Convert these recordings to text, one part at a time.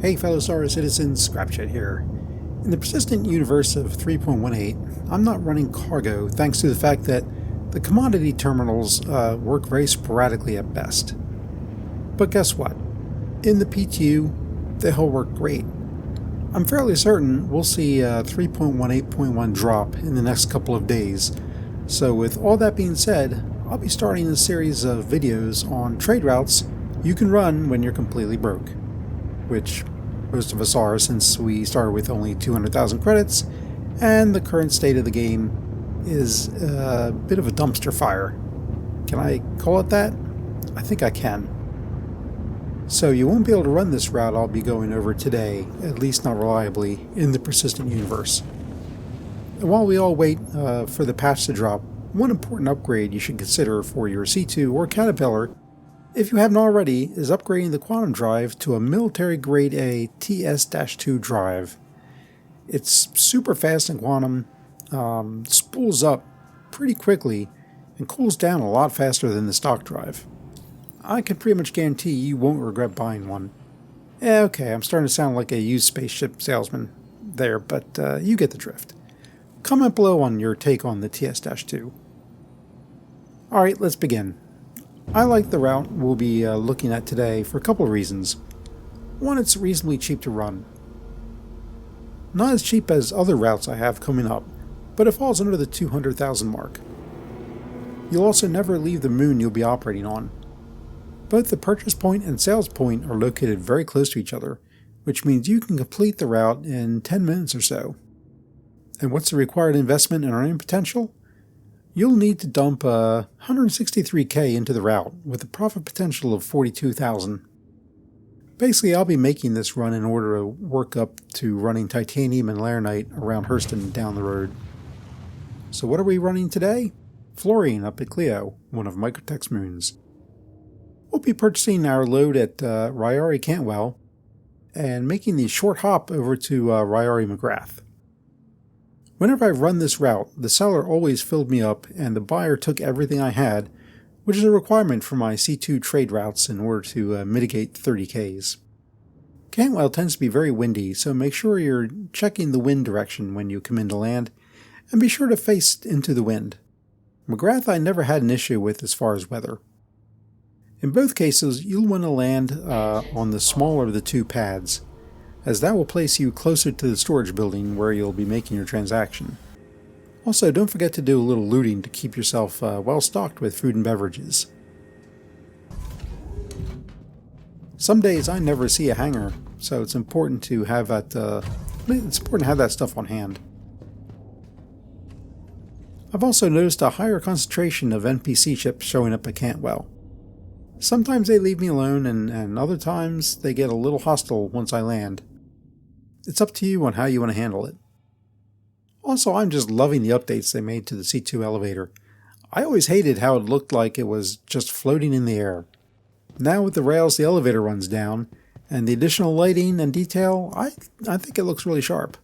Hey fellow Star citizens, Scrapchat here. In the persistent universe of 3.18, I'm not running cargo thanks to the fact that the commodity terminals work very sporadically at best. But guess what? In the PTU, they'll work great. I'm fairly certain we'll see a 3.18.1 drop in the next couple of days. So with all that being said, I'll be starting a series of videos on trade routes you can run when you're completely broke. Which most of us are, since we started with only 200,000 credits, and the current state of the game is a bit of a dumpster fire. Can I call it that? I think I can. So you won't be able to run this route I'll be going over today, at least not reliably, in the persistent universe. And while we all wait for the patch to drop, one important upgrade you should consider for your C2 or Caterpillar, if you haven't already, is upgrading the quantum drive to a military grade A TS-2 drive. It's super fast in quantum, spools up pretty quickly, and cools down a lot faster than the stock drive. I can pretty much guarantee you won't regret buying one. Okay, I'm starting to sound like a used spaceship salesman there, but you get the drift. Comment below on your take on the TS-2. Alright, let's begin. I like the route we'll be looking at today for a couple of reasons. One, it's reasonably cheap to run. Not as cheap as other routes I have coming up, but it falls under the 200,000 mark. You'll also never leave the moon you'll be operating on. Both the purchase point and sales point are located very close to each other, which means you can complete the route in 10 minutes or so. And what's the required investment and earning potential? You'll need to dump 163k into the route with a profit potential of 42,000. Basically, I'll be making this run in order to work up to running titanium and laranite around Hurston down the road. So what are we running today? Fluorine up at Cleo, one of MicroTech's moons. We'll be purchasing our load at Ryari Cantwell and making the short hop over to Ryari McGrath. Whenever I've run this route, the seller always filled me up and the buyer took everything I had, which is a requirement for my C2 trade routes in order to mitigate 30Ks. Cantwell tends to be very windy, so make sure you're checking the wind direction when you come into land, and be sure to face into the wind. McGrath I never had an issue with as far as weather. In both cases, you'll want to land on the smaller of the two pads, as that will place you closer to the storage building where you'll be making your transaction. Also, don't forget to do a little looting to keep yourself well stocked with food and beverages. Some days I never see a hangar, so it's important to have that. Stuff on hand. I've also noticed a higher concentration of NPC ships showing up at Cantwell. Sometimes they leave me alone, and other times they get a little hostile once I land. It's up to you on how you want to handle it. Also, I'm just loving the updates they made to the C2 elevator. I always hated how it looked like it was just floating in the air. Now with the rails the elevator runs down, and the additional lighting and detail, I think it looks really sharp.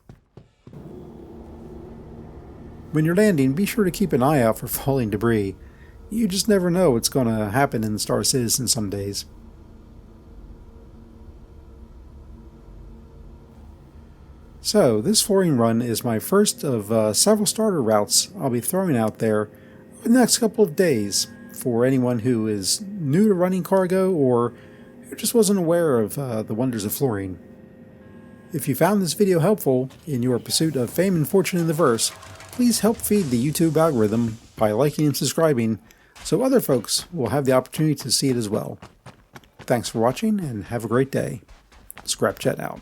When you're landing, be sure to keep an eye out for falling debris. You just never know what's going to happen in Star Citizen some days. So, this fluorine run is my first of several starter routes I'll be throwing out there over the next couple of days for anyone who is new to running cargo or who just wasn't aware of the wonders of fluorine. If you found this video helpful in your pursuit of fame and fortune in the verse, please help feed the YouTube algorithm by liking and subscribing so other folks will have the opportunity to see it as well. Thanks for watching and have a great day. Scrapchat out.